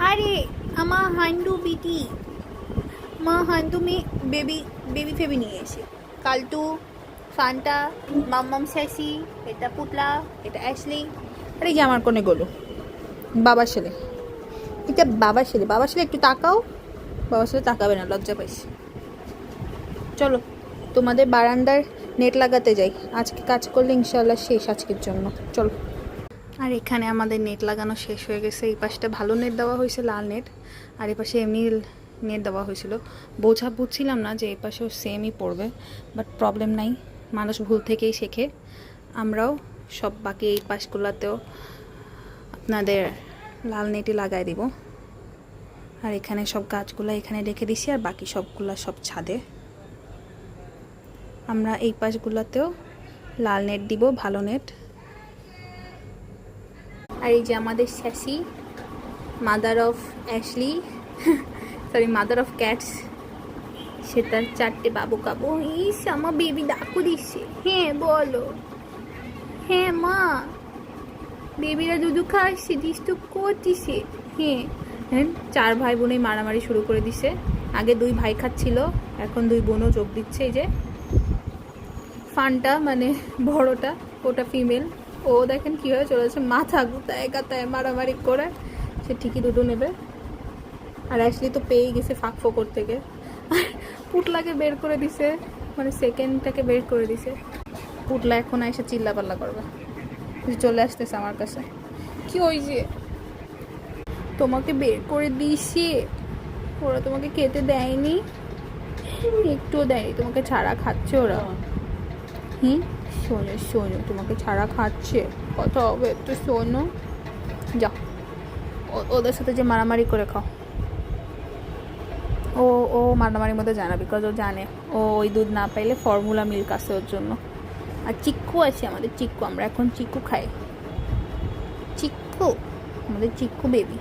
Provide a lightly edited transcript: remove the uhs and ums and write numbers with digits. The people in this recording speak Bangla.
আরে আমার হান্ডু বিটি মা হান্ডু মে বেবি বেবি ফেবি নিয়ে এসে কালটু ফান্টা মাম্মাম স্যাসি, এটা পুতলা, এটা অ্যাশলি। আরে যে আমার কোনে গেলো বাবার ছেলে, এটা বাবার ছেলে। বাবার ছেলে একটু তাকাও, বাবার ছেলে তাকাবে না, লজ্জা পাইছে। চলো তোমাদের বারান্দার নেট লাগাতে যাই, আজকে কাজ করলে ইনশাল্লাহ শেষ আজকের জন্য। চলো। আর এখানে আমাদের নেট লাগানো শেষ হয়ে গেছে। এই পাশটা ভালো নেট দেওয়া হয়েছে, লাল নেট, আর এই পাশে এমনি নেট দেওয়া হয়েছিল। বুঝছিলাম না যে এই পাশেও সেমই পড়বে, বাট প্রবলেম নাই, মানুষ ভুল থেকেই শেখে। আমরাও সব বাকি এই পাশগুলোতেও আপনাদের লাল নেটই লাগাই দিব। আর এখানে সব গাছগুলো এখানে রেখে দিছি, আর বাকি সবগুলা সব ছাদে। আমরা এই পাশগুলোতেও লাল নেট দিব, ভালো নেট। আর এই যে আমাদের Sassy, mother of Ashley, sorry mother of cats, সে তার 4টে বাবু কাবু। ইস আমার বেবি ডাকু দিচ্ছে। হ্যাঁ বলো, হ্যাঁ মা, বেবিরা দুধু খাচ্ছে, ডিস্টার্ব করতেছে। হ্যাঁ হ্যাঁ, 4 ভাই বোনে মারামারি শুরু করে দিছে। আগে 2 ভাই খাচ্ছিল, এখন 2 বোনও যোগ দিচ্ছে। এই যে ফানটা মানে বড়টা, ওটা ফিমেল, ও দেখেন কীভাবে চলেছে, মাথা গুতায় গাতায় মারামারি করে। সে ঠিকই দুধু নেবে। আর অ্যাশলি তো পেয়েই গেছে ফাঁক ফোকর থেকে, আর পুটলাকে বের করে দিছে, মানে সেকেন্ডটাকে বের করে দিছে। পুটলা এখন এসে চিল্লাপাল্লা করবে, চলে আসতেছে আমার কাছে। কি ওই যে তোমাকে বের করে দিছে, ওরা তোমাকে খেতে দেয়নি, একটুও দেয়নি, তোমাকে ছাড়া খাচ্ছে ওরা। শোনো শোনো, তোমাকে ছাড়া খাচ্ছে, কথা হবে একটু, শোনো। যাও ওদের সাথে যে মারামারি করে খাও। ও ও মারামারির মধ্যে জানা, বিকজ ও জানে ও ওই দুধ না পাইলে ফর্মুলা মিল্ক আছে ওর জন্য। আর চিক্কু আছে আমাদের, চিক্কু, আমরা এখন চিক্কু খাই। চিক্কু, আমাদের চিক্কু বেবি।